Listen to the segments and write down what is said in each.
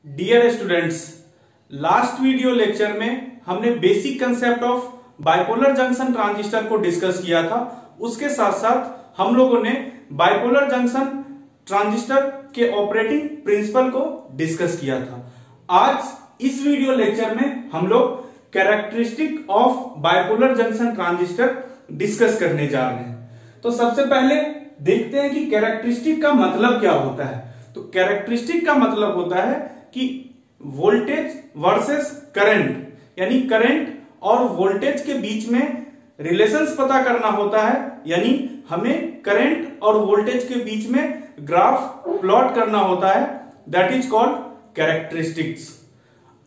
Dear students, last video lecture में हमने basic concept of bipolar junction transistor को discuss किया था। उसके साथ साथ हम लोगों ने बाइपोलर जंक्शन ट्रांजिस्टर के ऑपरेटिंग प्रिंसिपल को डिस्कस किया था। आज इस वीडियो लेक्चर में हम लोग characteristic of bipolar junction transistor discuss करने जा रहे हैं। तो सबसे पहले देखते हैं कि कैरेक्टरिस्टिक का मतलब क्या होता है। तो कैरेक्टरिस्टिक का मतलब होता है कि वोल्टेज वर्सेस करंट, यानी करंट और वोल्टेज के बीच में रिलेशंस पता करना होता है, यानी हमें करंट और वोल्टेज के बीच में ग्राफ प्लॉट करना होता है। That is called characteristics.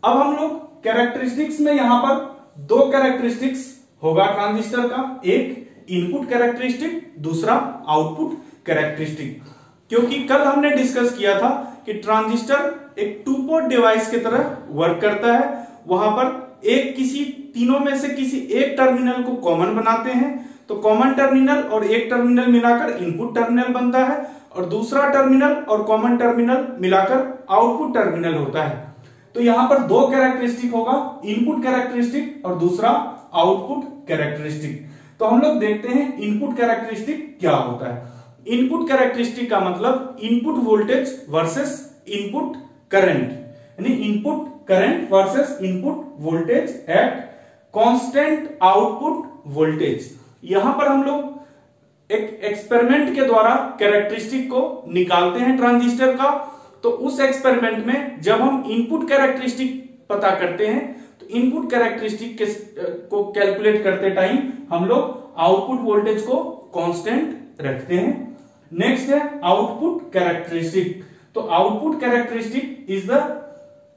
अब हम लोग कैरेक्टरिस्टिक्स में यहां पर दो कैरेक्टरिस्टिक्स होगा ट्रांजिस्टर का, एक इनपुट कैरेक्टरिस्टिक, दूसरा आउटपुट कैरेक्टरिस्टिक। क्योंकि कल हमने डिस्कस किया था कि ट्रांजिस्टर एक टू पोर्ट डिवाइस की तरह वर्क करता है। वहां पर एक किसी तीनों में से किसी एक टर्मिनल को कॉमन बनाते हैं, तो कॉमन टर्मिनल और एक टर्मिनल मिलाकर इनपुट टर्मिनल बनता है, और दूसरा टर्मिनल और कॉमन टर्मिनल मिलाकर आउटपुट टर्मिनल होता है। तो यहां पर दो कैरेक्टरिस्टिक होगा, इनपुट कैरेक्टरिस्टिक और दूसरा आउटपुट कैरेक्टरिस्टिक। तो हम लोग देखते हैं इनपुट कैरेक्टरिस्टिक क्या होता है। इनपुट कैरेक्टरिस्टिक का मतलब input voltage versus input current, यानी input current versus input voltage at constant output voltage. यहां पर हम लोग एक एक्सपेरिमेंट के द्वारा कैरेक्टरिस्टिक को निकालते हैं ट्रांजिस्टर का। तो उस एक्सपेरिमेंट में जब हम इनपुट कैरेक्टरिस्टिक पता करते हैं, तो इनपुट कैरेक्टरिस्टिक को कैलकुलेट करते टाइम हम लोग आउटपुट वोल्टेज को कांस्टेंट रखते हैं। नेक्स्ट है आउटपुट कैरेक्टरिस्टिक। तो output characteristic is the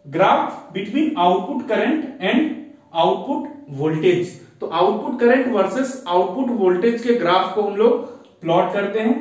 graph between output current and output voltage. तो output current versus output voltage के ग्राफ को हम लोग प्लॉट करते हैं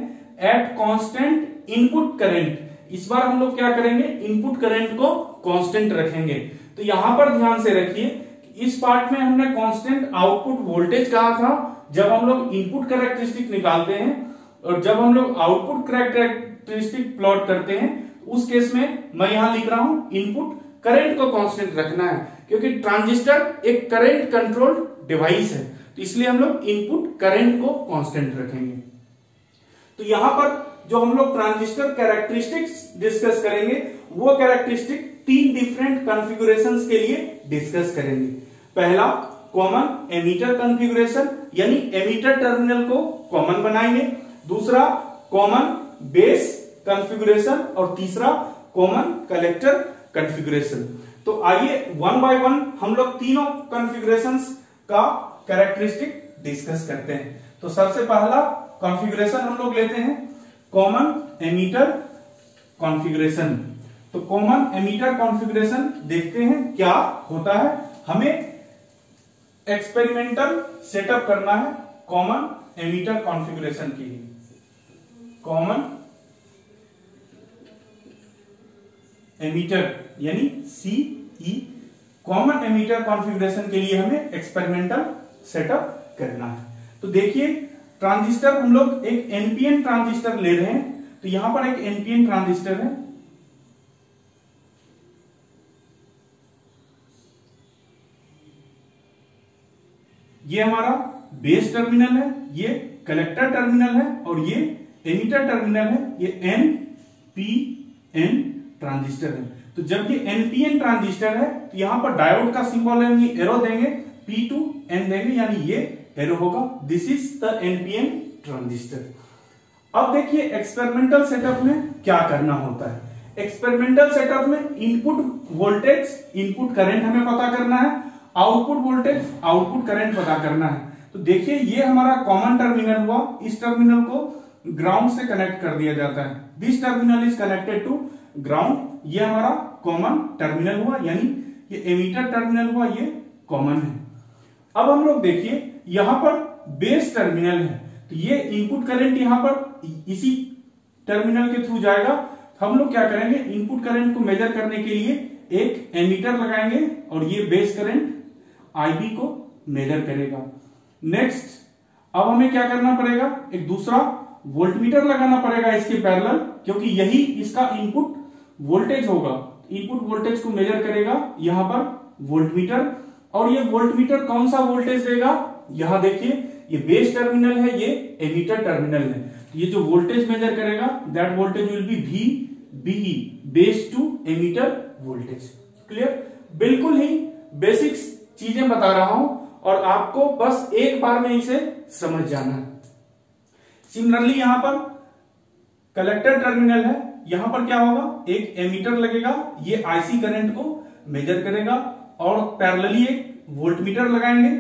एट कांस्टेंट इनपुट करंट। इस बार हम लोग क्या करेंगे, इनपुट करंट को कांस्टेंट रखेंगे। तो यहां पर ध्यान से रखिए कि इस पार्ट में हमने कांस्टेंट आउटपुट वोल्टेज कहा था जब हम लोग इनपुट कैरेक्टरिस्टिक निकालते हैं, और जब हम लोग आउटपुट कैरेक्टरिस्टिक प्लॉट करते हैं उस केस में मैं यहां लिख रहा हूं इनपुट करंट को कांस्टेंट रखना है, क्योंकि ट्रांजिस्टर एक करंट कंट्रोल्ड डिवाइस है। तो इसलिए हम लोग इनपुट करंट को कांस्टेंट रखेंगे। तो यहां पर जो हम लोग ट्रांजिस्टर कैरेक्टरिस्टिक्स डिस्कस करेंगे वो कैरेक्टरिस्टिक तीन डिफरेंट कॉन्फ़िगरेशंस के लिए डिस्कस करेंगे। पहला कॉमन एमीटर कॉन्फ़िगरेशन, यानी एमीटर टर्मिनल को कॉमन बनाएंगे। दूसरा कॉमन बेस कॉन्फ़िगरेशन, और तीसरा कॉमन कलेक्टर कॉन्फ़िगरेशन। तो आइए वन बाय वन हम लोग तीनों कॉन्फ़िगरेशंस का कैरेक्टरिस्टिक डिस्कस करते हैं। तो सबसे पहला कॉन्फ़िगरेशन हम लोग लेते हैं कॉमन एमीटर कॉन्फ़िगरेशन। तो कॉमन एमीटर कॉन्फ़िगरेशन देखते हैं क्या होता है। हमें एक्सपेरिमेंटल सेटअप करना है कॉमन एमीटर कॉन्फ़िगरेशन के लिए। कॉमन एमीटर यानी सीई, कॉमन एमीटर कॉन्फ़िगरेशन के लिए हमें एक्सपेरिमेंटल सेटअप करना है। तो देखिए ट्रांजिस्टर हम लोग एक एनपीएन ट्रांजिस्टर ले रहे हैं। तो यहां पर एक एनपीएन ट्रांजिस्टर है, ये हमारा बेस टर्मिनल है, ये कलेक्टर टर्मिनल है, और ये एमीटर टर्मिनल है। ये एनपीएन ट्रांजिस्टर है। तो जब ये एनपीएन ट्रांजिस्टर है तो यहां पर डायोड का सिंबल है, ये एरो देंगे, P to N देंगे, यानी ये एरो होगा। This is the NPN transistor. अब देखिए एक्सपेरिमेंटल सेटअप में क्या करना होता है। एक्सपेरिमेंटल सेटअप में इनपुट वोल्टेज इनपुट करंट हमें पता करना है, आउटपुट वोल्टेज आउटपुट करंट पता करना है। तो देखिए ये हमारा कॉमन टर्मिनल हुआ, इस टर्मिनल को ग्राउंड से कनेक्ट कर दिया जाता है। This terminal is connected to ground. ये हमारा कॉमन टर्मिनल हुआ, यानी ये एमीटर टर्मिनल हुआ, ये कॉमन है। अब हम लोग देखिए यहां पर बेस टर्मिनल है, तो ये इनपुट करंट यहां पर इसी टर्मिनल के थ्रू जाएगा। हम लोग क्या करेंगे, इनपुट करंट को मेजर करने के लिए एक एमीटर लगाएंगे, और ये बेस करंट आईबी को मेजर करेगा। नेक्स्ट अब हमें क्या करना पड़ेगा, एक दूसरा वोल्टमीटर लगाना पड़ेगा इसके पैरेलल, क्योंकि यही इसका इनपुट वोल्टेज होगा। इनपुट वोल्टेज को मेजर करेगा यहां पर वोल्टमीटर, और ये वोल्टमीटर कौन सा वोल्टेज देगा, यहां देखिए ये बेस टर्मिनल है, ये एमीटर टर्मिनल है। तो ये जो वोल्टेज मेजर करेगा that voltage will be VBE, base to emitter voltage. Clear? बिल्कुल ही बेसिक्स चीजें बता रहा हूं और आपको बस एक बार में इसे समझ जाना है। सिमिलरली यहां पर कलेक्टर टर्मिनल है, यहां पर क्या होगा, एक एमीटर लगेगा, ये आईसी करंट को मेजर करेगा, और पैरेलली एक वोल्टमीटर लगाएंगे,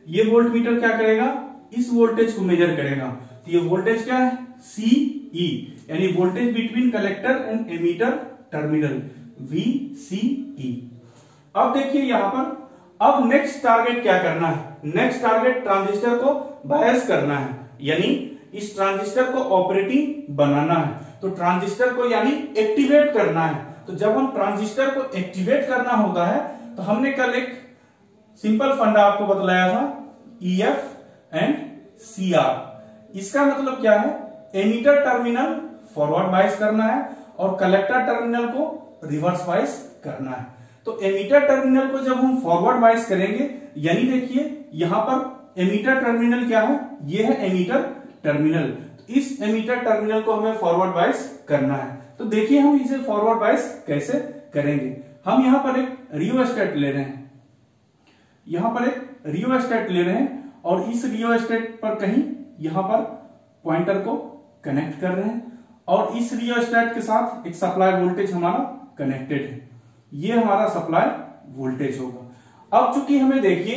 ये वोल्टमीटर क्या करेगा, इस वोल्टेज को मेजर करेगा। तो ये वोल्टेज क्या है, CE, यानी voltage between collector and emitter terminal, VCE। अब देखिए यहां पर अब नेक्स्ट टारगेट क्या करना है, नेक्स्ट टारगेट ट्रांजिस्टर को बायस करना है, यानी इस ट्रांजिस्टर को ऑपरेटिंग बनाना है। तो ट्रांजिस्टर को यानी एक्टिवेट करना है। तो जब हम ट्रांजिस्टर को एक्टिवेट करना होता है तो हमने कल एक सिंपल फंडा आपको बतलाया था, EF एंड CR। इसका मतलब क्या है, एमीटर टर्मिनल फॉरवर्ड बायस करना है और कलेक्टर टर्मिनल को रिवर्स बायस करना है। तो एमीटर टर्मिनल को जब हम फॉरवर्ड बायस करेंगे, यानी देखिए यहां पर एमीटर टर्मिनल क्या है, ये है एमीटर टर्मिनल। तो इस एमीटर टर्मिनल को हमें फॉरवर्ड बायस करना है। तो देखिए हम इसे फॉरवर्ड बायस कैसे करेंगे। हम यहां पर एक रियोस्टेट ले रहे हैं, यहां पर एक रियोस्टेट ले रहे हैं, और इस रियोस्टेट पर कहीं यहां पर पॉइंटर को कनेक्ट कर रहे हैं, और इस रियोस्टेट के साथ एक सप्लाई वोल्टेज हमारा कनेक्टेड है, ये हमारा सप्लाई वोल्टेज होगा। अब चूंकि हमें देखिए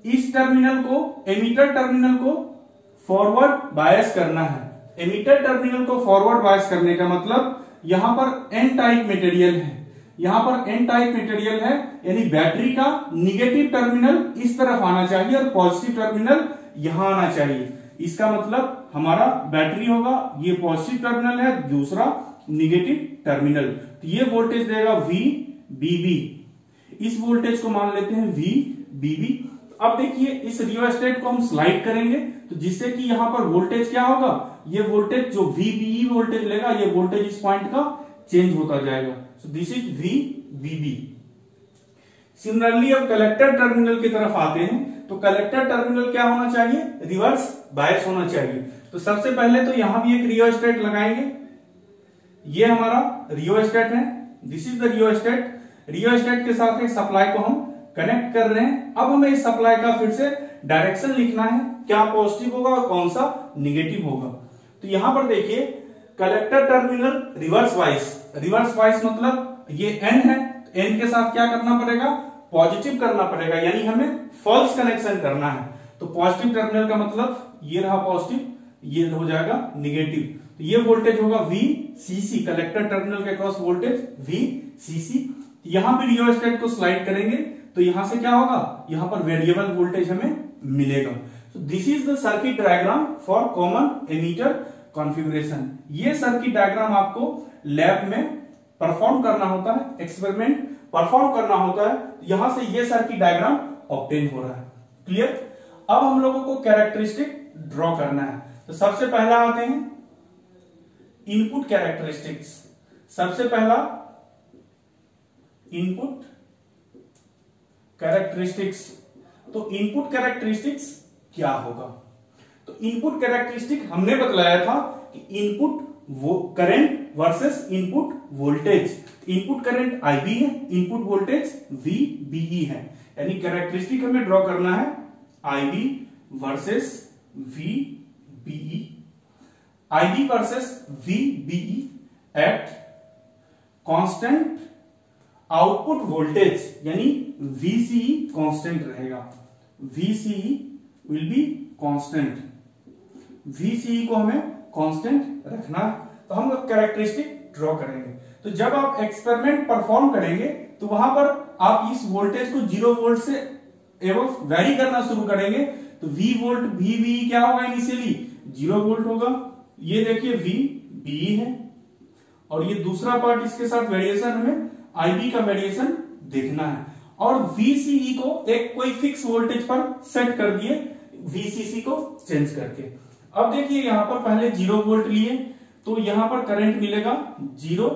इस टर्मिनल को, एमीटर टर्मिनल को फॉरवर्ड बायस करना है। एमीटर टर्मिनल को फॉरवर्ड बायस करने का मतलब यहां पर एन टाइप मटेरियल है, यहां पर एन टाइप मटेरियल है, यानी बैटरी का निगेटिव टर्मिनल इस तरफ आना चाहिए और पॉजिटिव टर्मिनल यहां आना चाहिए। इसका मतलब हमारा बैटरी होगा, ये पॉजिटिव टर्मिनल है, दूसरा निगेटिव टर्मिनल। तो ये वोल्टेज देगा VBB, इस वोल्टेज को मान लेते हैं VBB। अब देखिए इस रियोस्टेट को हम स्लाइड करेंगे, तो जिससे कि यहां पर वोल्टेज क्या होगा, ये वोल्टेज जो VBE वोल्टेज लेगा, ये वोल्टेज इस पॉइंट का चेंज होता जाएगा। So this is VBB। Similarly अब कलेक्टर टर्मिनल की तरफ आते हैं, तो कलेक्टर टर्मिनल क्या होना चाहिए, रिवर्स बायस होना चाहिए। तो सबसे पहले तो यहां भी एक रियोस्टेट लगाएंगे, ये हमारा रियोस्टेट है, this is the rheostat. Rheostat के साथ एक सप्लाई को हम कनेक्ट कर रहे हैं। अब हमें इस सप्लाई का फिर से डायरेक्शन लिखना है, क्या पॉजिटिव होगा और कौन सा निगेटिव होगा। तो यहां पर देखिए collector terminal reverse bias, reverse bias मतलब ये N है, तो N के साथ क्या करना पड़ेगा, पॉजिटिव करना पड़ेगा, यानी हमें फॉल्स कनेक्शन करना है। तो पॉजिटिव टर्मिनल का मतलब ये रहा पॉजिटिव, ये हो जाएगा निगेटिव। तो ये वोल्टेज होगा VCC, कलेक्टर टर्मिनल के क्रॉस वोल्टेज VCC। यहां भी रियोस्टेट को स्लाइड करेंगे तो यहां से क्या होगा, यहां पर वेरिएबल वोल्टेज हमें मिलेगा। So this is the circuit diagram for common ammeter configuration. ये सर्किट डायग्राम आपको लैब में परफॉर्म करना होता है, एक्सपेरिमेंट परफॉर्म करना होता है, यहां से ये सर्किट डायग्राम ऑब्टेन हो रहा है। क्लियर? अब हम लोगों को कैरेक्टरिस्टिक ड्रॉ करना है। तो सबसे पहला आते हैं इनपुट कैरेक्टरिस्टिक्स। सबसे पहला इनपुट कैरेक्टरिस्टिक्स। तो इनपुट कैरेक्टरिस्टिक्स क्या होगा, तो इनपुट कैरेक्टरिस्टिक हमने बतलाया था कि input current versus input voltage. Input current IB है, इनपुट वोल्टेज VBE है, यानी कैरेक्टरिस्टिक हमें ड्रॉ करना है IB versus VBE, IB versus VBE eight constant output voltage, यानी VCE कांस्टेंट रहेगा, VCE will be constant, VCE को हमें कांस्टेंट रखना है। तो हम लोग कैरेक्टरिस्टिक ड्रॉ करेंगे। तो जब आप एक्सपेरिमेंट परफॉर्म करेंगे तो वहां पर आप इस वोल्टेज को 0 वोल्ट से एवं वैरी करना शुरू करेंगे, तो V वोल्ट VBE क्या होगा, इनिशियली 0 वोल्ट होगा। ये देखिए VBE है, और ये दूसरा पार्ट इसके साथ वेरिएशन हमें IB का वेरिएशन देखना है, और VCE को एक कोई फिक्स वोल्टेज पर सेट कर दिए VCC को चेंज करके। अब देखिए यहां पर पहले 0 वोल्ट लिए, तो यहां पर करंट मिलेगा 0,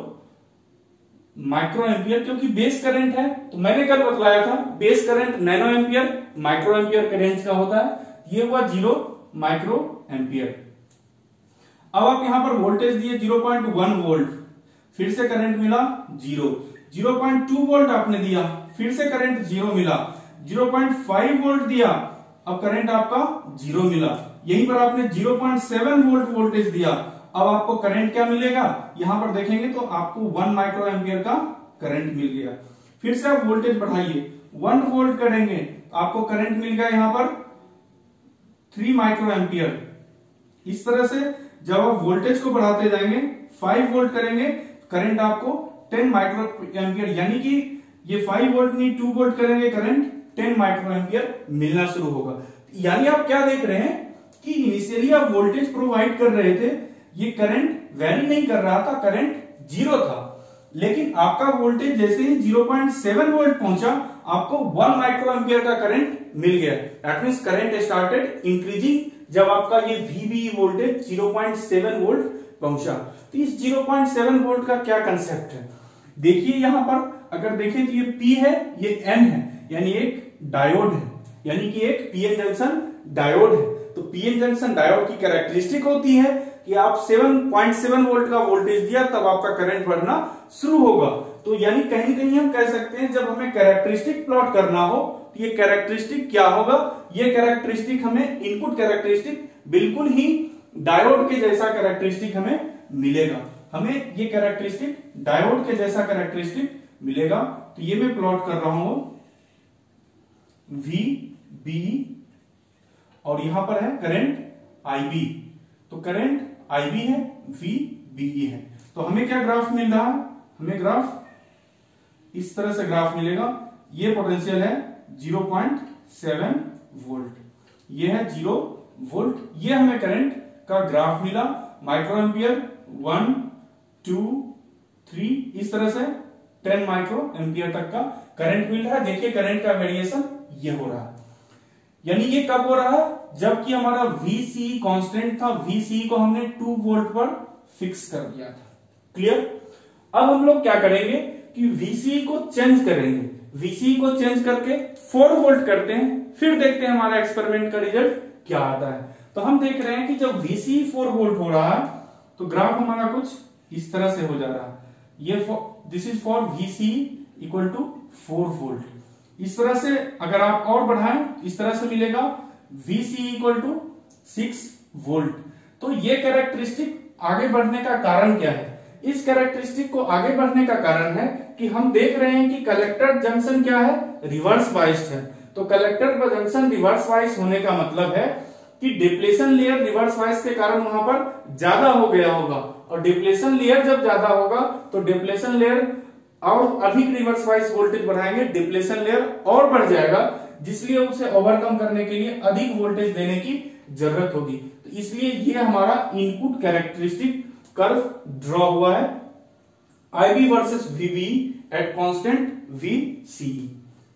माइक्रो एम्पियर, क्योंकि बेस करंट है। तो मैंने कल बतलाया था base current nano ampere micro ampere के रेंज का होता है, ये हुआ 0 माइक्रो एम्पियर। अब आप यहां पर वोल्टेज दिए 0.1 वोल्ट, फिर से करंट मिला 0। 0.2 वोल्ट आपने दिया, फिर से करंट 0 मिला। 0.5 वोल्ट दिया, अब करंट आपका 0 मिला। यहीं पर आपने 0.7 वोल्ट वोल्टेज दिया, अब आपको करंट क्या मिलेगा, यहां पर देखेंगे तो आपको 1 माइक्रो एम्पियर का करंट मिल गया। फिर से आप वोल्टेज बढ़ाइए, 1 वोल्ट करेंगे, आपको करंट मिल गया यहां पर 3 माइक्रो एम्पियर। इस तरह से जब आप वोल्टेज को बढ़ाते जाएंगे, 5 वोल्ट करेंगे, करंट आपको 10 माइक्रो एम्पियर, यानी कि ये 5 वोल्ट नहीं 2 वोल्ट करेंगे, करंट 10 माइक्रो एम्पियर मिलना शुरू होगा। यानी आप क्या देख रहे हैं कि इनिशियली आप वोल्टेज प्रोवाइड कर रहे थे, ये करंट वेरी नहीं कर रहा था, करंट 0 था, लेकिन आपका वोल्टेज जैसे ही 0.7 वोल्ट पहुंचा, आपको 1 माइक्रो एम्पियर का करंट मिल गया। That means current started increasing जब आपका ये VBE वोल्टेज 0.7 वोल्ट पहुंचा। तो इस 0.7 वोल्ट का क्या कंसेप्ट है, देखिए यहां पर अगर देखें तो ये P है, ये N है, यानी एक डायोड है, यानी कि एक PN जंक्शन डायोड है। तो PN जंक्शन डायोड की कैरेक्टरिस्टिक होती है कि आप 7.7 वोल्ट का वोल्टेज दिया तब आपका करंट बढ़ना शुरू होगा। तो यानी कहीं कहीं हम कह सकते हैं जब हमें कैरेक्टरिस्टिक प्लॉट करना हो तो ये कैरेक्टरिस्टिक क्या होगा, ये कैरेक्टरिस्टिक हमें इनपुट कैरेक्टरिस्टिक बिल्कुल ही डायोड के जैसा कैरेक्टरिस्टिक हमें मिलेगा, हमें ये कैरेक्टरिस्टिक डायोड के जैसा कैरेक्टरिस्टिक मिलेगा। तो ये मैं प्लॉट कर रहा हूं VBE और यहां पर है करंट IB, तो करंट IB है, VBE है। तो हमें क्या ग्राफ मिल रहा है, हमें ग्राफ इस तरह से ग्राफ मिलेगा। ये पोटेंशियल है 0.7 वोल्ट, ये है 0 वोल्ट, ये हमें करंट का ग्राफ मिला। माइक्रो एम्पियर 1 2 3 इस तरह से 10 माइक्रो एम्पियर तक का करंट मिल रहा है। देखिए करंट का वेरिएशन ये हो रहा है, यानी ये कब हो रहा है, जबकि हमारा VCE कांस्टेंट था, VCE को हमने 2 वोल्ट पर फिक्स कर दिया था। क्लियर। अब हम लोग क्या करेंगे कि VCE को चेंज करेंगे, VCE को चेंज करके 4 वोल्ट करते हैं, फिर देखते हैं हमारा एक्सपेरिमेंट का रिजल्ट क्या आता है। तो हम देख रहे हैं कि जब VCE 4 वोल्ट हो रहा है तो ग्राफ हमारा कुछ इस तरह से हो जा रहा है। ये this is for VCE equal to 4 volt. इस तरह से अगर आप और बढ़ाएं इस तरह से मिलेगा VCE इक्वल टू 6 वोल्ट। तो ये कैरेक्टरिस्टिक आगे बढ़ने का कारण क्या है, इस कैरेक्टरिस्टिक को आगे बढ़ने का कारण है कि हम देख रहे हैं कि कलेक्टर जंक्शन क्या है, रिवर्स बाइस्ड है। तो कलेक्टर पर जंक्शन रिवर्स बाइस होने का मतलब है कि डिप्लेशन लेयर रिवर्स बाइस के कारण वहां पर ज्यादा हो गया होगा, और डिप्लेशन लेयर जब ज्यादा होगा तो डिप्लेशन लेयर और अधिक रिवर्स बाइस वोल्टेज बढ़ाएंगे, डिप्लेशन लेयर और बढ़ जाएगा, जिसलिए उसे ओवरकम करने के लिए अधिक वोल्टेज देने की जरूरत होगी। तो इसलिए ये हमारा इनपुट कैरेक्टरिस्टिक कर्व ड्रॉ हुआ है, IB versus VBE at constant VCE।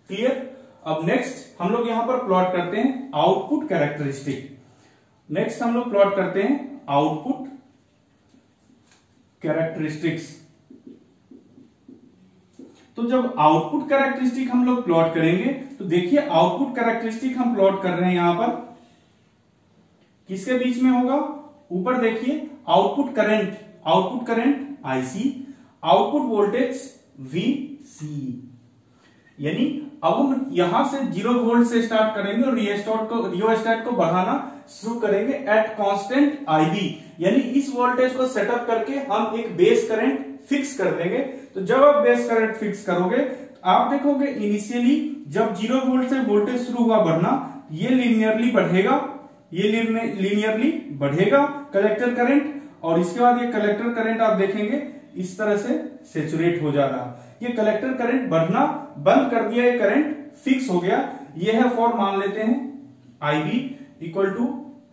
Clear. अब नेक्स्ट हम लोग यहां पर प्लॉट करते हैं आउटपुट कैरेक्टरिस्टिक। नेक्स्ट हम लोग प्लॉट करते हैं आउटपुट कैरेक्टरिस्टिक्स। तो जब आउटपुट कैरेक्टरिस्टिक हम लोग प्लॉट करेंगे तो देखिए आउटपुट कैरेक्टरिस्टिक हम प्लॉट कर रहे हैं यहां पर किसके बीच में होगा, ऊपर देखिए output current IC, output voltage VCE। यानी अब हम यहां से 0 वोल्ट से स्टार्ट करेंगे और रियोस्टेट को बढ़ाना शुरू करेंगे एट कांस्टेंट IB, यानी इस वोल्टेज को सेटअप करके हम एक बेस करंट फिक्स कर देंगे। तो जब आप बेस करंट फिक्स करोगे तो आप देखोगे इनिशियली जब 0 वोल्ट से वोल्टेज शुरू हुआ बढ़ना, ये लीनियरली बढ़ेगा, ये लीनियरली बढ़ेगा कलेक्टर करंट, और इसके बाद ये कलेक्टर करंट आप देखेंगे इस तरह से सेचुरेट हो जा रहा। ये कलेक्टर करंट बढ़ना बंद कर दिया, ये करंट फिक्स हो गया। ये है फॉर मान लेते हैं IB equal to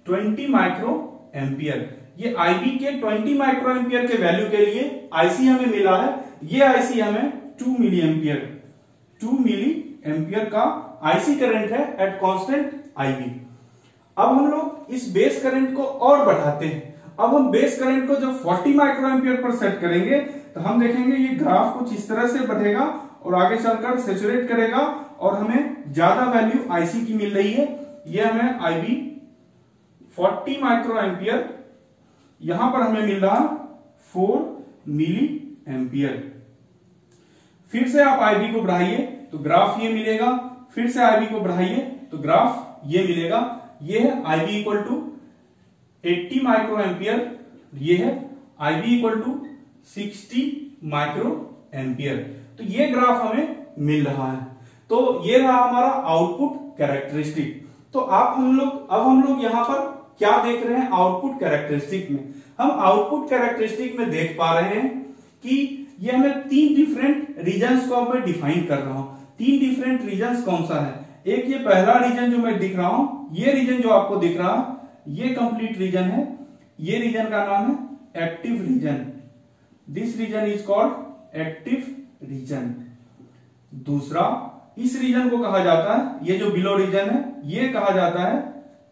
20 micro ampere. ये IB के 20 माइक्रो एम्पियर के वैल्यू के लिए IC हमें मिला है, ये IC हमें 2 मिली एम्पियर का IC करंट है एट कांस्टेंट IB। अब हम लोग इस बेस करंट को और बढ़ाते हैं। अब हम बेस करंट को जब 40 माइक्रो एम्पियर पर सेट करेंगे तो हम देखेंगे ये ग्राफ कुछ इस तरह से बढ़ेगा और आगे चलकर सेचुरेट करेगा और हमें ज्यादा वैल्यू आईसी की मिल रही है। ये हमें आईबी 40 माइक्रो एम्पियर, यहां पर हमें मिल रहा 4 मिली एम्पियर। फिर से आप आईबी को बढ़ाइए तो ग्राफ ये मिलेगा, फिर से आईबी को बढ़ाइए तो ग्राफ ये मिलेगा। ये है IB equal to 80 micro ampere, ये है IB equal to 60 micro ampere. तो ये ग्राफ हमें मिल रहा है। तो ये रहा हमारा आउटपुट कैरेक्टरिस्टिक। तो अब हम लोग यहां पर क्या देख रहे हैं आउटपुट कैरेक्टरिस्टिक में? हम आउटपुट कैरेक्टरिस्टिक में देख पा रहे हैं कि ये हमें 3 डिफरेंट रीजन्स को मैं डिफाइन कर रहा हूं। 3 डिफरेंट रीजन्स कौन सा है? एक ये पहला रीजन जो मैं दिख रहा हूं, ये रीजन जो आपको दिख रहा है ये कंप्लीट रीजन है। ये रीजन का नाम है active region. This region is called active region. दूसरा, इस रीजन को कहा जाता है, ये जो बिलो रीजन है ये कहा जाता है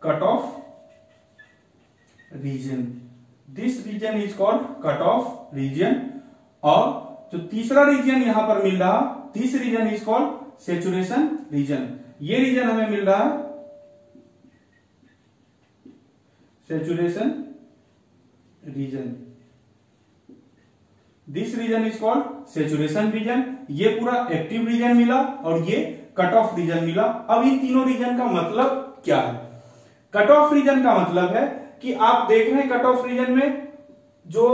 cut off region. This region is called cut off region. और जो तीसरा रीजन यहां पर मिल रहा, this region is called saturation region. ये रीजन हमें मिल रहा है saturation region. This region is called saturation region. ये पूरा एक्टिव रीजन मिला और ये कट ऑफ रीजन मिला। अब इन तीनों रीजन का मतलब क्या है? कट ऑफ रीजन का मतलब है कि आप देख रहे हैं कट ऑफ रीजन में जो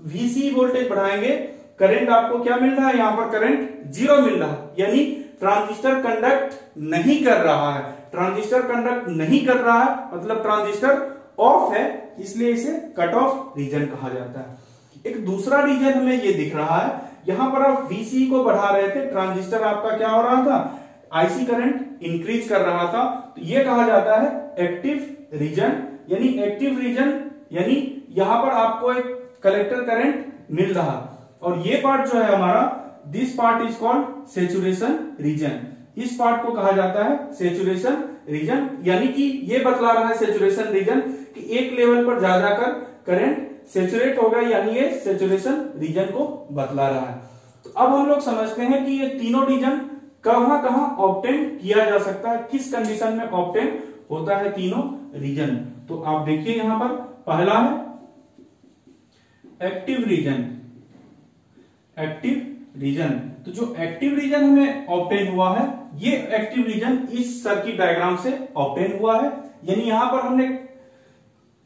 वीसी वोल्टेज बढ़ाएंगे, करंट आपको क्या मिल रहा है? यहां पर करंट 0 मिल रहा है, यानी ट्रांजिस्टर कंडक्ट नहीं कर रहा है। ट्रांजिस्टर कंडक्ट नहीं कर रहा है मतलब ट्रांजिस्टर ऑफ है, इसलिए इसे कट ऑफ रीजन कहा जाता है। एक दूसरा रीजन हमें ये दिख रहा है, यहां पर आप वीसी को बढ़ा रहे थे, ट्रांजिस्टर आपका क्या हो रहा था? आईसी करंट इंक्रीज कर रहा था, तो ये कहा जाता है एक्टिव रीजन। यानी एक्टिव रीजन यानी यहां पर आपको एक कलेक्टर करंट मिल रहा, और ये पार्ट जो है हमारा, this part is called saturation region. इस पार्ट को कहा जाता है सेचुरेशन रीजन, यानी कि ये बतला रहा है सेचुरेशन रीजन कि एक लेवल पर जा जाकर करंट सेचुरेट होगा, यानी ये सेचुरेशन रीजन को बतला रहा है। तो अब हम लोग समझते हैं कि ये तीनों रीजन कहां कहां ऑब्टेन किया जा सकता है, किस कंडीशन में ऑब्टेन होता है तीनों रीजन। तो आप देखिए यहां पर पहला है एक्टिव रीजन। एक्टिव रीजन, तो जो एक्टिव रीजन हमें ऑब्टेन हुआ है, ये एक्टिव रीजन इस सर्किट डायग्राम से ऑब्टेन हुआ है। यानी यहां पर हमने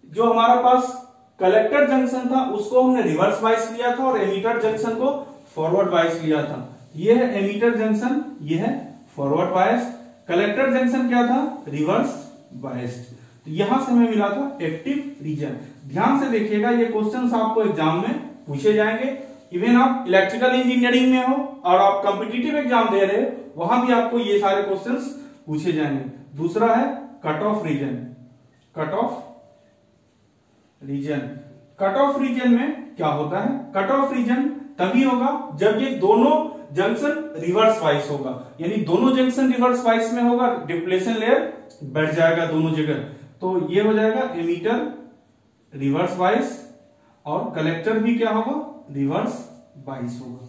जो हमारा पास कलेक्टर जंक्शन था उसको हमने रिवर्स बायस लिया था और एमीटर जंक्शन को फॉरवर्ड बायस लिया था। ये है एमीटर जंक्शन, ये है फॉरवर्ड बायस। कलेक्टर जंक्शन क्या था? Reverse biased. तो यहां से हमें मिला था एक्टिव रीजन। ध्यान से देखिएगा, ये क्वेश्चंस आपको एग्जाम में पूछे जाएंगे। इवन आप इलेक्ट्रिकल इंजीनियरिंग में हो और आप कॉम्पिटिटिव एग्जाम दे रहे हो, वहां भी आपको ये सारे क्वेश्चंस पूछे जाएंगे। दूसरा है cut off region. Cut off region, cut off region में क्या होता है? कट ऑफ रीजन तभी होगा जब ये दोनों जंक्शन रिवर्स वाइस होगा, यानी दोनों जंक्शन रिवर्स वाइस में होगा, डिप्लेशन लेयर बैठ जाएगा दोनों जगह। तो ये हो जाएगा एमीटर रिवर्स वाइस और कलेक्टर भी क्या होगा? रिवर्स बाइस होगा।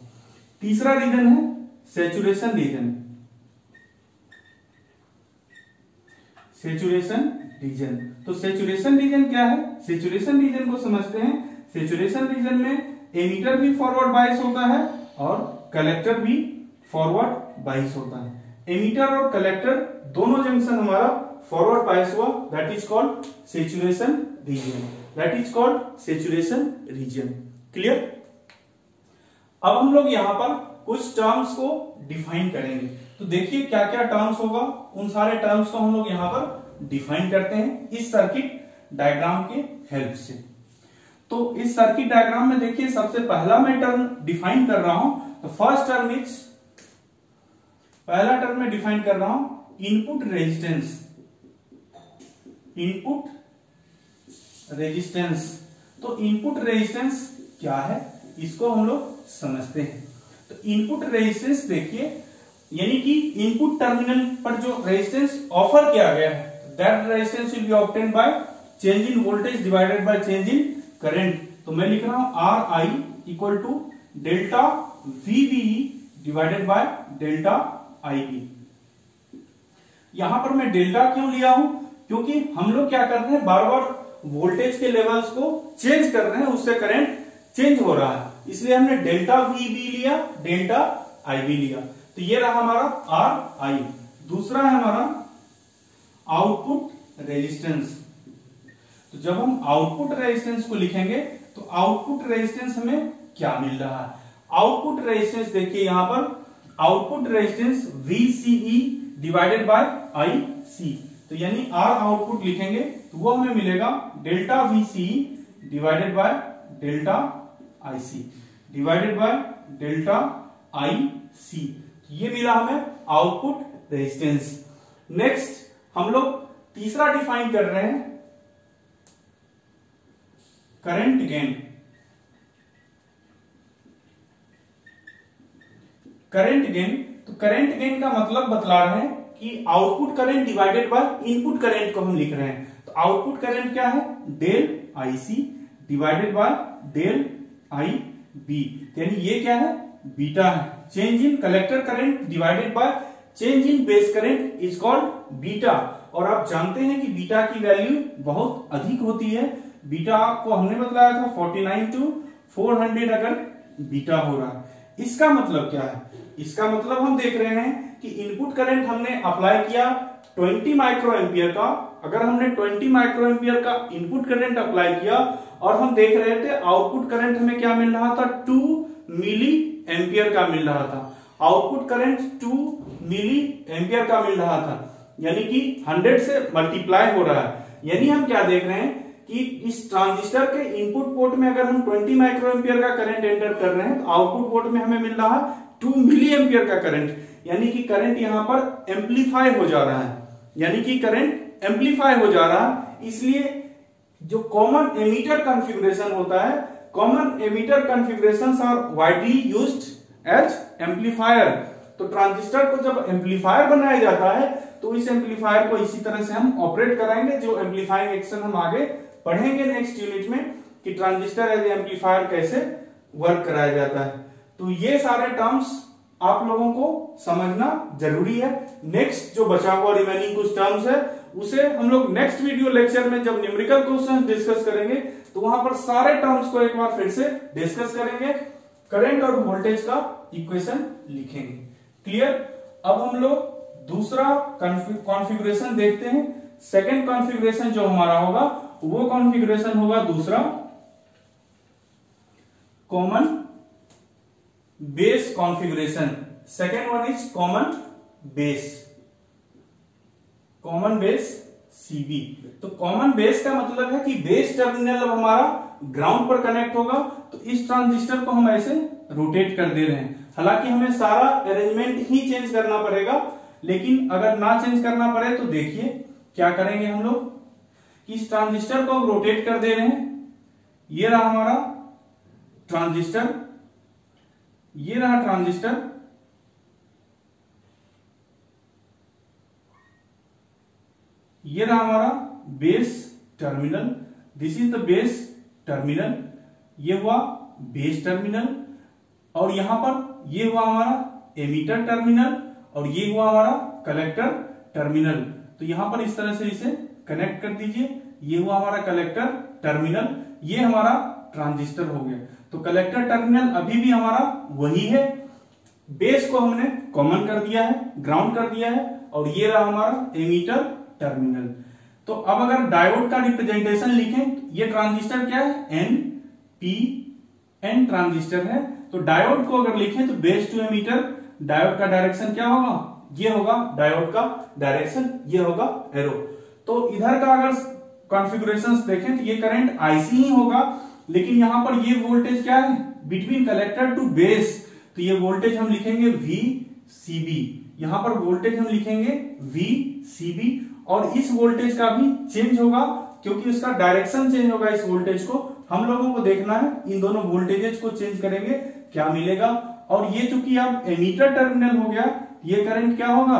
तीसरा रीजन है सेचुरेशन रीजन। सेचुरेशन रीजन, तो सेचुरेशन रीजन क्या है? सेचुरेशन रीजन को समझते हैं। सेचुरेशन रीजन में एमीटर भी फॉरवर्ड बाइस होता है और कलेक्टर भी फॉरवर्ड बाइस होता है। एमीटर और कलेक्टर दोनों जंक्शन हमारा फॉरवर्ड बाइस हुआ, that is called saturation region. That is called saturation region. Clear? अब हम लोग यहां पर कुछ टर्म्स को डिफाइन करेंगे। तो देखिए क्या क्या टर्म्स होगा, उन सारे टर्म्स को हम लोग यहां पर डिफाइन करते हैं इस सर्किट डायग्राम के हेल्प से। तो इस सर्किट डायग्राम में देखिए सबसे पहला मैं टर्म डिफाइन कर रहा हूं। तो फर्स्ट टर्म इज, पहला टर्म में डिफाइन कर रहा हूं इनपुट रेजिस्टेंस। इनपुट रेजिस्टेंस, तो इनपुट रेजिस्टेंस क्या है इसको हम लोग समझते हैं। तो इनपुट रेजिस्टेंस देखिए, यानी कि इनपुट टर्मिनल पर जो रेजिस्टेंस ऑफर किया गया है, that resistance will be obtained by change in voltage divided by change in current. तो मैं लिख रहा हूं R I equal to delta VBE divided by delta IB। यहां पर मैं डेल्टा क्यों लिया हूं, क्योंकि हम लोग क्या कर रहे हैं, बार बार वोल्टेज के लेवल्स को चेंज कर रहे हैं, उससे करंट चेंज हो रहा है, इसलिए हमने डेल्टा VB लिया, डेल्टा IB लिया। तो ये रहा हमारा RI। दूसरा है हमारा आउटपुट रेजिस्टेंस। तो जब हम आउटपुट रेजिस्टेंस को लिखेंगे तो आउटपुट रेजिस्टेंस हमें क्या मिल रहा है। आउटपुट रेजिस्टेंस देखिए यहां पर, output resistance VCE divided by IC। तो यानी R आउटपुट लिखेंगे तो वो हमें मिलेगा delta VCE divided by delta IC divided by delta IC। ये मिला हमें आउटपुट रेजिस्टेंस। नेक्स्ट हम लोग तीसरा डिफाइन कर रहे हैं करंट गेन। करंट गेन, तो करंट गेन का मतलब बतला रहे हैं कि output current divided by input current को हम लिख रहे हैं। तो आउटपुट करंट क्या है, del IC divided by del IB। यानी ये क्या है, बीटा है। Change in collector current divided by change in base current is called beta. और आप जानते हैं कि बीटा की वैल्यू बहुत अधिक होती है। बीटा को हमने बतलाया था 49 to 400 अगर बीटा हो रहा है। इसका मतलब क्या है, इसका मतलब हम देख रहे हैं कि इनपुट करंट हमने अप्लाई किया 20 माइक्रो एम्पियर का। अगर हमने 20 माइक्रो एम्पियर का इनपुट करंट अप्लाई किया और हम देख रहे थे आउटपुट करंट हमें क्या मिल रहा था, 2 मिली एम्पियर का मिल रहा था। आउटपुट करंट 2 मिली एम्पियर का मिल रहा था, यानी कि 100 से मल्टीप्लाई हो रहा है। यानी हम क्या देख रहे हैं कि इस ट्रांजिस्टर के इनपुट पोर्ट में अगर हम 20 माइक्रो एम्पियर का करंट एंटर कर रहे हैं तो आउटपुट पोर्ट में हमें मिल रहा है 2 मिली एम्पियर का करंट। यानी कि करंट यहां पर एम्पलीफाई हो जा रहा है, यानी कि करंट एम्पलीफाई हो जा रहा है। इसलिए जो कॉमन एमीटर कॉन्फ़िगरेशन होता है, common emitter configurations are widely used as amplifier. तो ट्रांजिस्टर को जब एम्पलीफायर बनाया जाता है तो इस एम्पलीफायर को इसी तरह से हम ऑपरेट कराएंगे। जो एम्पलीफाइंग एक्शन हम आगे पढ़ेंगे नेक्स्ट यूनिट में कि ट्रांजिस्टर एज एम्पलीफायर कैसे वर्क कराया जाता है। तो ये सारे टर्म्स आप लोगों को समझना जरूरी है। नेक्स्ट जो बचा हुआ रिमेनिंग कुछ टर्म्स है उसे हम लोग नेक्स्ट वीडियो लेक्चर में जब न्यूमेरिकल क्वेश्चन डिस्कस करेंगे तो वहां पर सारे टर्म्स को एक बार फिर से डिस्कस करेंगे, करंट और वोल्टेज का इक्वेशन लिखेंगे। क्लियर। अब हम लोग दूसरा कॉन्फ़िगरेशन देखते हैं। सेकेंड कॉन्फ़िगरेशन जो हमारा होगा वो कॉन्फ़िगरेशन होगा दूसरा, common base configuration. Second one is common base, common base CB। तो कॉमन बेस का मतलब है कि बेस टर्मिनल अब हमारा ग्राउंड पर कनेक्ट होगा। तो इस ट्रांजिस्टर को हम ऐसे रोटेट कर दे रहे हैं। हालांकि हमें सारा अरेंजमेंट ही चेंज करना पड़ेगा, लेकिन अगर ना चेंज करना पड़े तो देखिए क्या करेंगे हम लोग कि इस ट्रांजिस्टर को रोटेट कर दे रहे हैं। ये रहा हमारा ट्रांजिस्टर, ये रहा ट्रांजिस्टर, ये रहा हमारा base terminal, this is the base terminal. ये हुआ बेस टर्मिनल और यहां पर ये हुआ हमारा एमीटर टर्मिनल और ये हुआ हमारा कलेक्टर टर्मिनल। तो यहां पर इस तरह से इसे कनेक्ट कर दीजिए। ये हुआ हमारा कलेक्टर टर्मिनल, ये हमारा ट्रांजिस्टर हो गया। तो कलेक्टर टर्मिनल अभी भी हमारा वही है। बेस को हमने कॉमन कर दिया है, ग्राउंड कर दिया है और ये रहा हमारा एमीटर टर्मिनल। तो अब अगर डायोड का रिप्रेजेंटेशन लिखें, ये ट्रांजिस्टर क्या है, NPN ट्रांजिस्टर है। तो डायोड को अगर लिखें तो बेस टू एमीटर, डायोड का डायरेक्शन क्या होगा, ये होगा डायोड का डायरेक्शन, ये होगा एरो। तो इधर का अगर कॉन्फ़िगरेशंस देखें तो ये करंट IC ही होगा, लेकिन यहां पर ये वोल्टेज क्या है, बिटवीन कलेक्टर टू बेस। तो ये वोल्टेज हम लिखेंगे VCB, यहां पर वोल्टेज हम लिखेंगे VCB और इस वोल्टेज का भी चेंज होगा क्योंकि उसका डायरेक्शन चेंज होगा। इस वोल्टेज को हम लोगों को देखना है, इन दोनों वोल्टेजेस को चेंज करेंगे क्या मिलेगा। और ये चूंकि अब एमीटर टर्मिनल हो गया, ये करंट क्या होगा,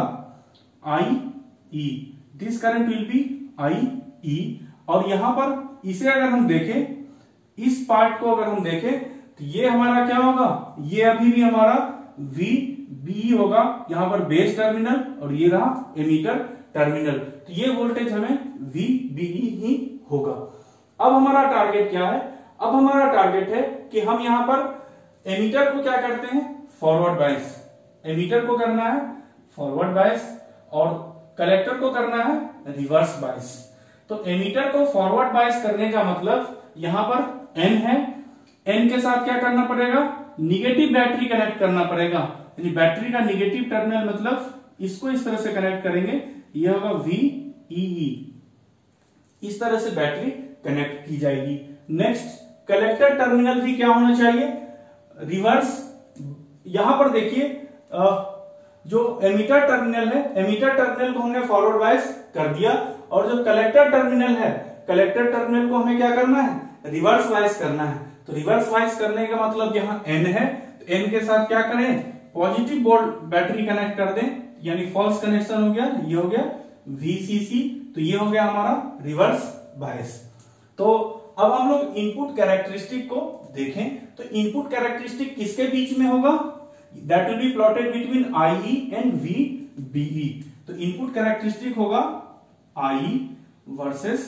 IE, this current will be IE। और यहां पर इसे अगर हम देखें, इस पार्ट को अगर हम देखें तो ये हमारा क्या होगा, ये अभी भी हमारा VBE होगा, यहां पर बेस टर्मिनल, और ये रहा एमीटर टर्मिनल, तो ये वोल्टेज हमें VBE ही होगा। अब हमारा टारगेट क्या है, अब हमारा टारगेट है कि हम यहां पर एमीटर को क्या करते हैं, फॉरवर्ड बायस, एमीटर को करना है फॉरवर्ड बायस और कलेक्टर को करना है रिवर्स बायस। तो एमीटर को फॉरवर्ड बायस करने का मतलब यहां पर N है, N के साथ क्या करना पड़ेगा, निगेटिव बैटरी कनेक्ट करना पड़ेगा, यानी बैटरी का निगेटिव टर्मिनल मतलब इसको इस तरह से कनेक्ट करेंगे, ये होगा VEE, इस तरह से बैटरी कनेक्ट की जाएगी। नेक्स्ट कलेक्टर टर्मिनल भी क्या होना चाहिए, रिवर्स। यहां पर देखिए जो एमीटर टर्मिनल है, एमीटर टर्मिनल को हमने फॉरवर्ड बायस कर दिया, और जो कलेक्टर टर्मिनल है, कलेक्टर टर्मिनल को हमें क्या करना है, रिवर्स बायस करना है। तो रिवर्स बायस करने का मतलब यहाँ N है, तो N के साथ क्या करें, पॉजिटिव बैटरी कनेक्ट कर दें, यानी फॉल्स कनेक्शन हो गया, ये हो गया VCC, तो ये हो गया हमारा रिवर्स बायस। तो अब हम लोग इनपुट कैरेक्टरिस्टिक को देखें, तो इनपुट कैरेक्टरिस्टिक किसके बीच में होगा, that will be plotted between IE and VBE। तो इनपुट कैरेक्टरिस्टिक होगा IE versus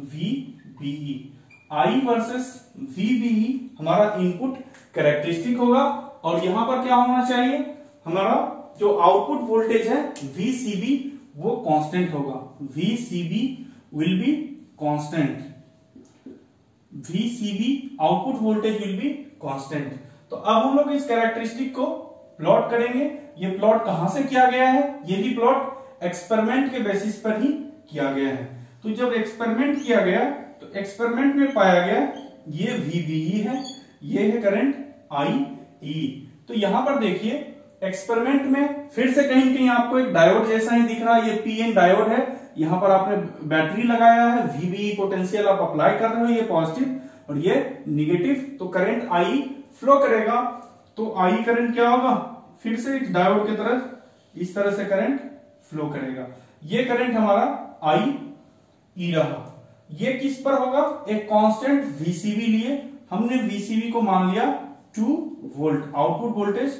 VBE, I versus VBE हमारा इनपुट कैरेक्टरिस्टिक होगा, और यहां पर क्या होना चाहिए, हमारा जो आउटपुट वोल्टेज है VCB वो कांस्टेंट होगा, VCB will be constant, VCB output voltage will be constant. तो अब हम लोग इस कैरेक्टरिस्टिक को प्लॉट करेंगे। ये प्लॉट कहां से किया गया है, ये भी प्लॉट एक्सपेरिमेंट के बेसिस पर ही किया गया है। तो जब एक्सपेरिमेंट किया गया तो एक्सपेरिमेंट में पाया गया ये VBE है, ये है करंट IE। तो यहां पर देखिए एक्सपेरिमेंट में फिर से कहीं कहीं आपको एक डायोड जैसा ही दिख रहा है, ये PN डायोड है, यहां पर आपने बैटरी लगाया है, VBE पोटेंशियल आप अप्लाई कर रहे हो, ये पॉजिटिव और ये निगेटिव, तो करंट IE फ्लो करेगा। तो I करंट क्या होगा, फिर से इस डायोड की तरह इस तरह से करंट फ्लो करेगा, ये करंट हमारा IE रहा। ये किस पर होगा, एक कांस्टेंट VCB लिए, हमने VCB को मान लिया 2 volt, output voltage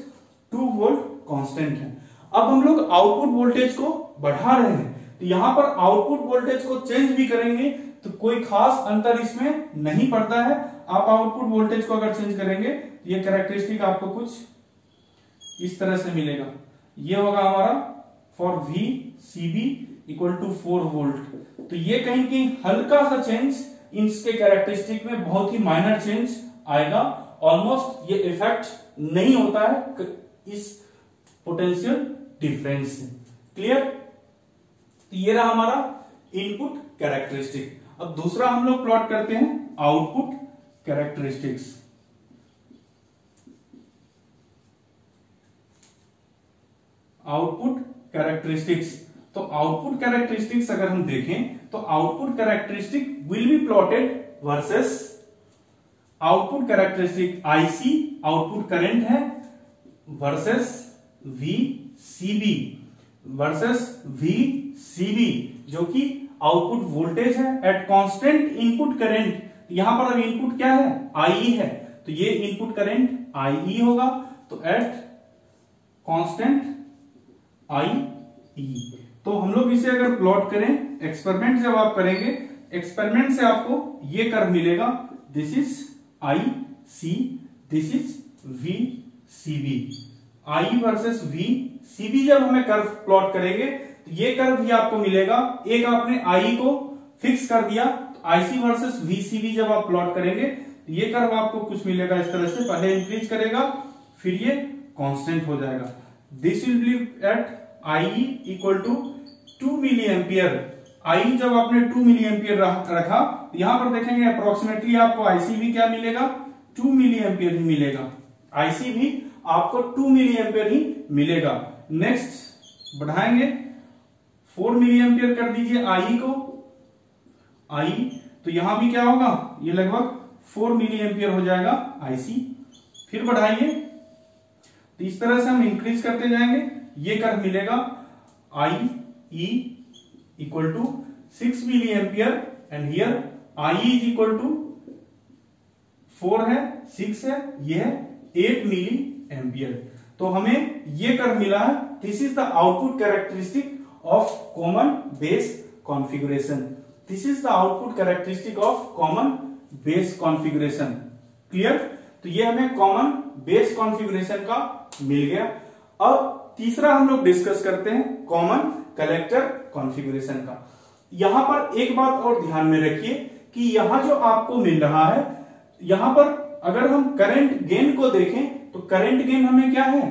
2 volt constant है। अब हम लोग आउटपुट वोल्टेज को बढ़ा रहे हैं, तो यहां पर आउटपुट वोल्टेज को चेंज भी करेंगे तो कोई खास अंतर इसमें नहीं पड़ता है। आप आउटपुट वोल्टेज को अगर चेंज करेंगे तो ये कैरेक्टरिस्टिक आपको कुछ इस तरह से मिलेगा, ये होगा हमारा for VCB equal to 4 volt. तो ये कहीं कहीं हल्का सा चेंज इसके कैरेक्टरिस्टिक में, बहुत ही माइनर चेंज आएगा, ऑलमोस्ट ये इफेक्ट नहीं होता है इस पोटेंशियल डिफरेंस से। क्लियर, तो ये रहा हमारा इनपुट कैरेक्टरिस्टिक। अब दूसरा हम लोग प्लॉट करते हैं आउटपुट कैरेक्टरिस्टिक्स। आउटपुट कैरेक्टरिस्टिक्स, तो आउटपुट कैरेक्टरिस्टिक्स अगर हम देखें तो output characteristic will be plotted versus output characteristic IC output current है वर्सेस VCB वर्सेस VCB जो कि आउटपुट वोल्टेज है एट कांस्टेंट इनपुट करंट। यहां पर अब इनपुट क्या है, IE है, तो ये इनपुट करंट IE होगा, तो एट कांस्टेंट IE। तो हम लोग इसे अगर प्लॉट करें, एक्सपेरिमेंट जब आप करेंगे, एक्सपेरिमेंट से आपको ये कर्व मिलेगा, this is IC, this is VCB। I versus VCB जब हमें कर्व प्लॉट करेंगे तो ये कर्व भी आपको मिलेगा। एक आपने IE को फिक्स कर दिया, तो IC वर्सेस VCB जब आप प्लॉट करेंगे तो ये कर्व आपको कुछ मिलेगा इस तरह से, पहले इंक्रीज करेगा फिर ये कांस्टेंट हो जाएगा। This will be at IE equal to 2 milli ampere. IE जब आपने 2 मिली एम्पियर रखा, यहां पर देखेंगे अप्रोक्सीमेटली आपको IC भी क्या मिलेगा, 2 मिली एम्पियर ही मिलेगा, IC भी आपको 2 मिली एम्पियर ही मिलेगा। नेक्स्ट बढ़ाएंगे, 4 मिली एम्पियर कर दीजिए IE को, IE तो यहां भी क्या होगा, ये लगभग 4 मिली एम्पियर हो जाएगा IC। फिर बढ़ाइए, तो इस तरह से हम इंक्रीज करते जाएंगे, ये कर्व मिलेगा IE equal to 6 milli ampere and here IE is equal to 4 है, 6 है, ये है 8 मिली एम्पियर। तो हमें ये कर्व मिला है। This is the output characteristic of common base configuration. This is the output characteristic of common base configuration. Clear? तो ये हमें कॉमन बेस कॉन्फ़िगरेशन का मिल गया। अब तीसरा हम लोग डिस्कस करते हैं कॉमन कलेक्टर कॉन्फ़िगरेशन का। यहां पर एक बात और ध्यान में रखिए कि यहां जो आपको मिल रहा है, यहां पर अगर हम करंट गेन को देखें तो करंट गेन हमें क्या है,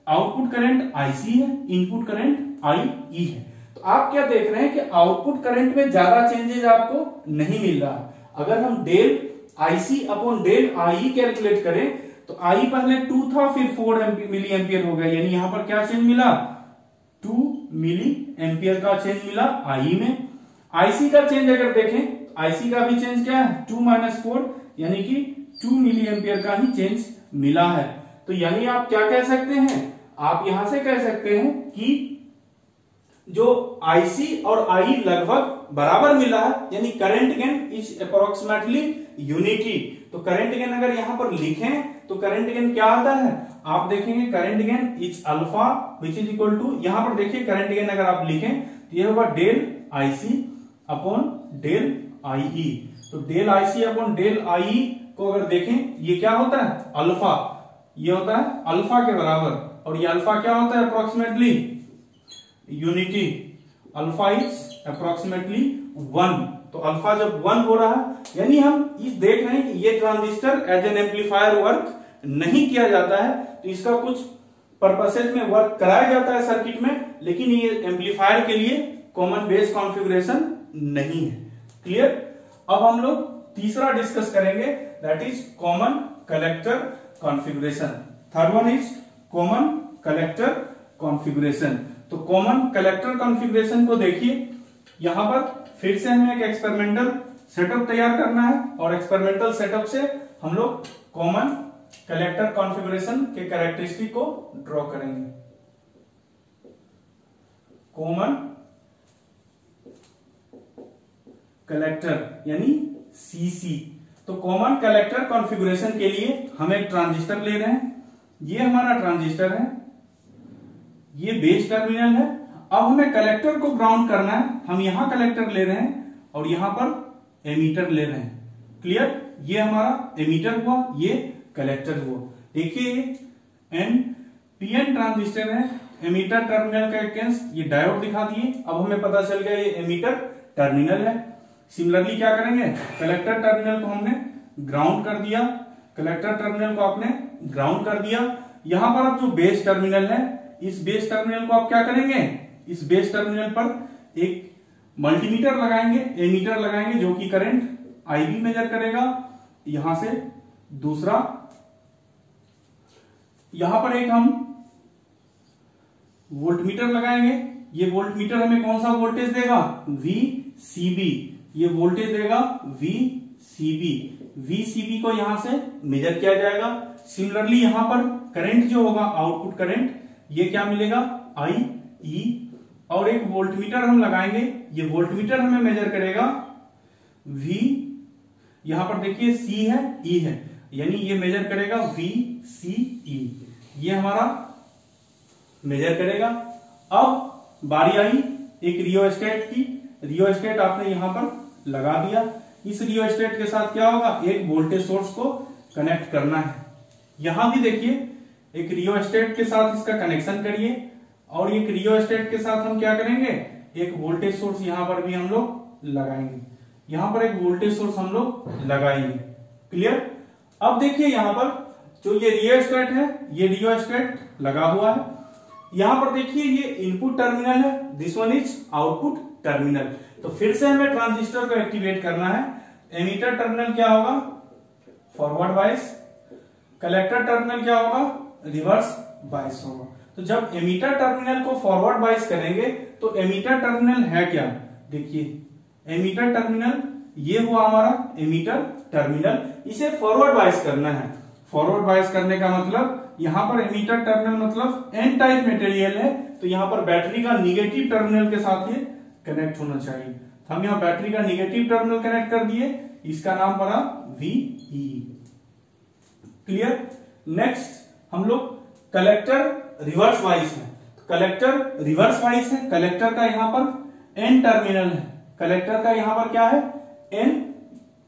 आउटपुट करंट IC है, इनपुट करंट IE है। तो आप क्या देख रहे हैं कि आउटपुट करंट में ज्यादा चेंजेस आपको नहीं मिल रहा। अगर हम del IC upon del IE calculate करें तो I पहले 2 था, फिर 4 मिली एम्पियर हो गया, यानी यहां पर क्या चेंज मिला, 2 मिली एम्पियर का चेंज मिला IE में। IC का चेंज अगर देखें, IC का भी चेंज क्या है, 2 - 4 यानी कि 2 मिली एम्पियर का ही चेंज मिला है। तो यानी आप क्या कह सकते हैं, आप यहां से कह सकते हैं कि जो IC और IE लगभग बराबर मिला है, यानी current gain is approximately unity. तो करंट गेन अगर यहां पर लिखें तो करंट गेन क्या आता है, आप देखेंगे current gain is alpha which is equal to, यहां पर देखिए करंट गेन अगर आप लिखें तो यह होगा del IC upon del IE। तो del IC upon del IE को अगर देखें, ये क्या होता है, अल्फा, ये होता है अल्फा के बराबर, और ये अल्फा क्या होता है, approximately unity. Alpha is approximately 1। तो अल्फा जब 1 हो रहा है, यानी हम इस देख रहे हैं कि ये transistor as an amplifier work नहीं किया जाता है। तो इसका कुछ पर्पसेज में वर्क कराया जाता है सर्किट में, लेकिन ये एम्पलीफायर के लिए कॉमन बेस कॉन्फ़िगरेशन नहीं है। क्लियर? अब हम लोग तीसरा डिस्कस करेंगे, that is common collector configuration. Third one is common collector configuration. तो कॉमन कलेक्टर कॉन्फ़िगरेशन को देखिए, यहां पर फिर से हमें एक एक्सपेरिमेंटल सेटअप तैयार करना है, और एक्सपेरिमेंटल सेटअप से हम लोग कॉमन कलेक्टर कॉन्फ़िगरेशन के कैरेक्टरिस्टिक को ड्रॉ करेंगे। कॉमन कलेक्टर यानी CC। तो कॉमन कलेक्टर कॉन्फ़िगरेशन के लिए हम एक ट्रांजिस्टर ले रहे हैं, ये हमारा ट्रांजिस्टर है, ये बेस टर्मिनल है। अब हमें कलेक्टर को ग्राउंड करना है, हम यहां कलेक्टर ले रहे हैं और यहां पर एमीटर ले रहे हैं। क्लियर? ये हमारा एमीटर हुआ, ये कलेक्टर हुआ। देखिए NPN ट्रांजिस्टर है, एमीटर टर्मिनल का अगेंस्ट ये डायोड दिखा दिए। अब हमें पता चल गया ये एमीटर टर्मिनल है। सिमिलरली क्या करेंगे, कलेक्टर टर्मिनल को हमने ग्राउंड कर दिया, कलेक्टर टर्मिनल को आपने ग्राउंड कर दिया। यहां पर आप जो बेस टर्मिनल है, इस बेस टर्मिनल को आप क्या करेंगे, इस बेस टर्मिनल पर एक मल्टीमीटर लगाएंगे, एमीटर लगाएंगे, जो कि करंट IB मेजर करेगा। यहां से दूसरा, यहां पर एक हम वोल्टमीटर लगाएंगे, ये वोल्टमीटर हमें कौन सा वोल्टेज देगा, VCB। ये वोल्टेज देगा VCB। VCB को यहां से मेजर किया जाएगा। सिमिलरली यहां पर करंट जो होगा, आउटपुट करंट, ये क्या मिलेगा, IE। और एक वोल्टमीटर हम लगाएंगे, ये वोल्टमीटर हमें मेजर करेगा V। यहां पर देखिए C है, E है, यानी ये मेजर करेगा VCE। ये हमारा मेजर करेगा। अब बारी आई एक रियोस्टेट की। रियोस्टेट आपने यहां पर लगा दिया। इस रियोस्टेट के साथ क्या होगा, एक वोल्टेज सोर्स को कनेक्ट करना है। यहां भी देखिए एक रियोस्टेट के साथ इसका कनेक्शन करिए, और एक रियोस्टेट के साथ हम क्या करेंगे, एक वोल्टेज सोर्स यहां पर भी हम लोग लगाएंगे। यहां पर एक वोल्टेज सोर्स हम लोग लगाएंगे। क्लियर? अब देखिए यहां पर जो ये रियोस्टेट है, ये रियोस्टेट लगा हुआ है। यहां पर देखिए ये इनपुट टर्मिनल है, this one is output terminal. तो फिर से हमें ट्रांजिस्टर को एक्टिवेट करना है। एमीटर टर्मिनल क्या होगा, फॉरवर्ड बायस। कलेक्टर टर्मिनल क्या होगा, रिवर्स बायस होगा। तो जब एमीटर टर्मिनल को फॉरवर्ड बायस करेंगे तो एमीटर टर्मिनल है क्या, देखिए एमीटर टर्मिनल ये हुआ हमारा एमीटर टर्मिनल, इसे फॉरवर्ड बायस करना है। फॉरवर्ड बायस करने का मतलब यहां पर एमीटर टर्मिनल मतलब एन टाइप मटेरियल है, तो यहां पर बैटरी का निगेटिव टर्मिनल के साथ ये कनेक्ट होना चाहिए। तो हम यहां बैटरी का निगेटिव टर्मिनल कनेक्ट कर दिए, इसका नाम पड़ा VE। क्लियर। नेक्स्ट हम लोग कलेक्टर रिवर्स वाइज है, कलेक्टर रिवर्स वाइज है। कलेक्टर का यहां पर एन टर्मिनल है, कलेक्टर का यहां पर क्या है, एन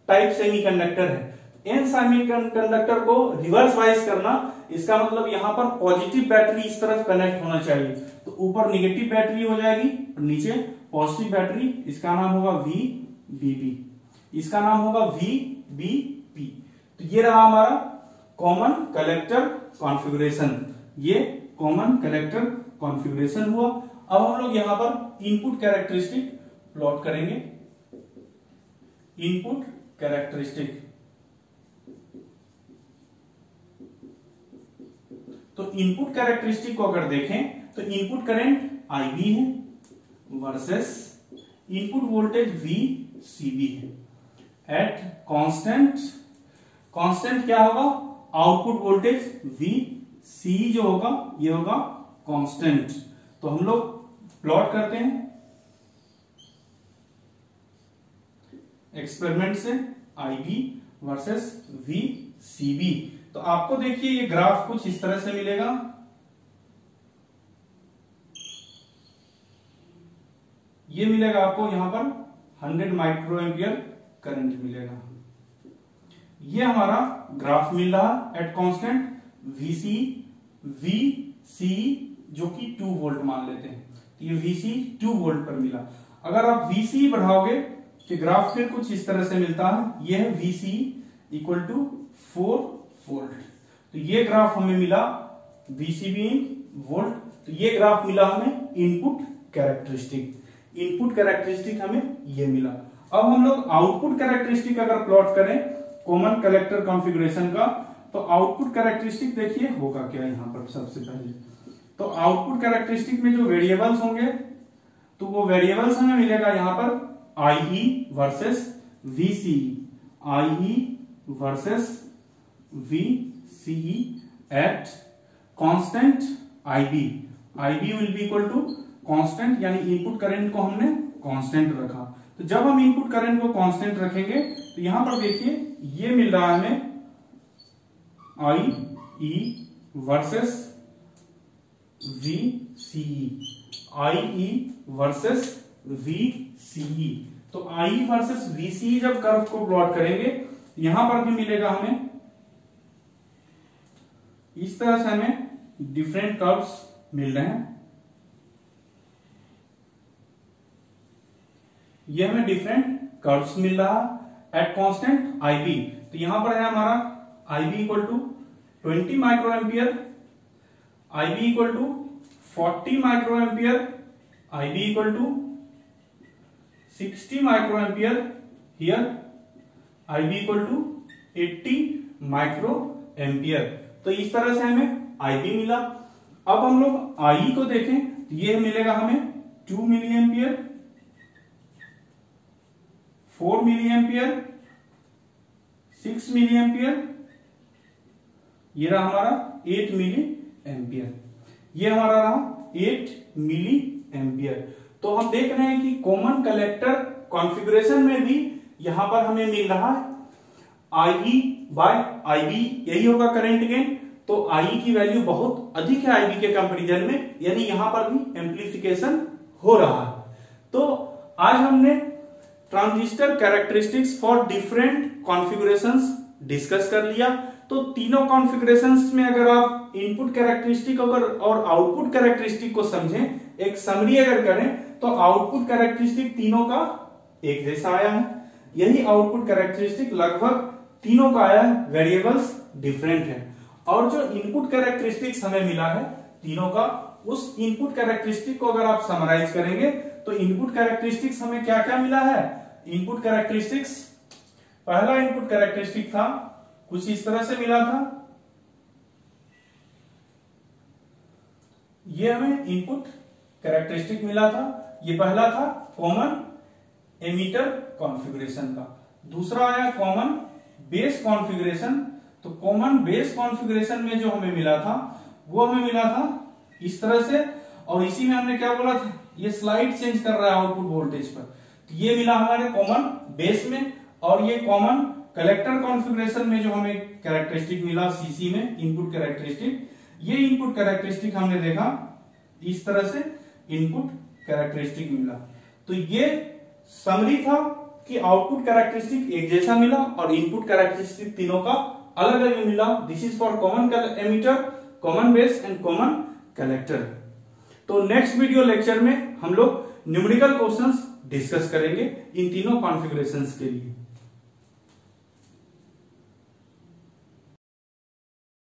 टाइप सेमीकंडक्टर है। एन सेमीकंडक्टर को रिवर्स वाइज करना, इसका मतलब यहां पर पॉजिटिव बैटरी इस तरफ कनेक्ट होना चाहिए, तो ऊपर नेगेटिव बैटरी हो जाएगी और नीचे पॉजिटिव बैटरी। इसका नाम होगा VBB, इसका नाम होगा VBP। तो ये रहा हमारा कॉमन कलेक्टर कॉन्फ़िगरेशन, ये कॉमन कलेक्टर कॉन्फ़िगरेशन हुआ। अब हम लोग यहां पर इनपुट कैरेक्टरिस्टिक प्लॉट करेंगे। इनपुट कैरेक्टरिस्टिक, तो इनपुट कैरेक्टरिस्टिक को अगर देखें तो इनपुट करंट IB है वर्सेस इनपुट वोल्टेज VCB है। एट कांस्टेंट क्या होगा, आउटपुट वोल्टेज VC जो होगा ये होगा कांस्टेंट। तो हम लोग प्लॉट करते हैं एक्सपेरिमेंट से IB वर्सेस VCB। तो आपको देखिए ये ग्राफ कुछ इस तरह से मिलेगा, ये मिलेगा आपको यहां पर 100 माइक्रो एम्पियर करंट मिलेगा। ये हमारा ग्राफ मिल रहा एट कांस्टेंट VC जो कि 2 वोल्ट मान लेते हैं, तो ये VC 2 वोल्ट पर मिला। अगर आप VC बढ़ाओगे तो ग्राफ फिर कुछ इस तरह से मिलता है, ये है VC इक्वल टू 4 वोल्ट। तो ये ग्राफ हमें मिला VCB इन वोल्ट। तो ये ग्राफ मिला हमें इनपुट कैरेक्टरिस्टिक, इनपुट कैरेक्टरिस्टिक हमें ये मिला। अब हम लोग आउटपुट कैरेक्टरिस्टिक अगर प्लॉट करें कॉमन कलेक्टर कॉन्फ़िगरेशन का, तो आउटपुट कैरेक्टरिस्टिक देखिए होगा क्या यहां पर। सबसे पहले तो आउटपुट कैरेक्टरिस्टिक में जो वेरिएबल्स होंगे, तो वो वेरिएबल्स हमें मिलेगा यहां पर IE versus VCE, IE versus VCE at constant IB। IB will be equal to constant, यानी इनपुट करंट को हमने कांस्टेंट रखा। तो जब हम इनपुट करंट को कांस्टेंट रखेंगे तो यहां पर देखिए ये मिल रहा है हमें IE versus VCE, IE versus VCE। तो IE वर्सेस VCE जब कर्व को प्लॉट करेंगे यहां पर भी मिलेगा हमें इस तरह से, हमें डिफरेंट कर्व्स मिल रहे हैं। ये हमें डिफरेंट कर्व्स मिल रहा एट कांस्टेंट IB। तो यहां पर है हमारा IB equal to 20 micro ampere, IB equal to 40 micro ampere, IB equal to 60 micro ampere, here IB equal to 80 micro ampere. तो इस तरह से हमें IB मिला। अब हम लोग IE को देखें तो ये मिलेगा हमें 2 milli ampere, 4 milli ampere, 6 milli ampere, ये रहा हमारा 8 मिली एम्पियर, ये हमारा रहा 8 मिली एम्पियर। तो हम देख रहे हैं कि कॉमन कलेक्टर कॉन्फ़िगरेशन में भी यहां पर हमें मिल रहा है IE बाय IB, यही होगा करंट गेन। तो IE की वैल्यू बहुत अधिक है IB के कंपैरिजन में, यानी यहां पर भी एम्प्लीफिकेशन हो रहा है। तो आज हमने transistor characteristics for different configurations discuss कर लिया। तो तीनों कॉन्फ़िगरेशंस में अगर आप इनपुट कैरेक्टरिस्टिक और आउटपुट कैरेक्टरिस्टिक को समझें, एक समरी अगर करें, तो आउटपुट कैरेक्टरिस्टिक तीनों का एक जैसा आया है, यही आउटपुट कैरेक्टरिस्टिक लगभग तीनों का आया है, वेरिएबल्स डिफरेंट है। और जो इनपुट कैरेक्टरिस्टिक्स हमें मिला है तीनों का, उस इनपुट कैरेक्टरिस्टिक को अगर आप समराइज करेंगे तो इनपुट कैरेक्टरिस्टिक्स हमें क्या क्या मिला है। इनपुट कैरेक्टरिस्टिक्स, पहला इनपुट कैरेक्टरिस्टिक था कुछ इस तरह से मिला था, ये हमें इनपुट कैरेक्टरिस्टिक मिला था। ये पहला था कॉमन एमीटर कॉन्फ़िगरेशन का। दूसरा आया कॉमन बेस कॉन्फ़िगरेशन। तो कॉमन बेस कॉन्फ़िगरेशन में जो हमें मिला था वो हमें मिला था इस तरह से, और इसी में हमने क्या बोला था, ये स्लाइड चेंज कर रहा है आउटपुट वोल्टेज पर। तो ये मिला हमारे कॉमन बेस में, और ये कॉमन कलेक्टर कॉन्फ़िगरेशन में जो हमें कैरेक्टरिस्टिक मिला सीसी में इनपुट कैरेक्टरिस्टिक, ये इनपुट कैरेक्टरिस्टिक हमने देखा इस तरह से इनपुट कैरेक्टरिस्टिक मिला। तो ये समरी था कि आउटपुट कैरेक्टरिस्टिक एक जैसा मिला और इनपुट कैरेक्टरिस्टिक तीनों का अलग अलग मिला। This is for common emitter, common base and common collector. तो नेक्स्ट वीडियो लेक्चर में हम लोग न्यूमेरिकल क्वेश्चंस डिस्कस करेंगे इन तीनों कॉन्फ़िगरेशंस के लिए।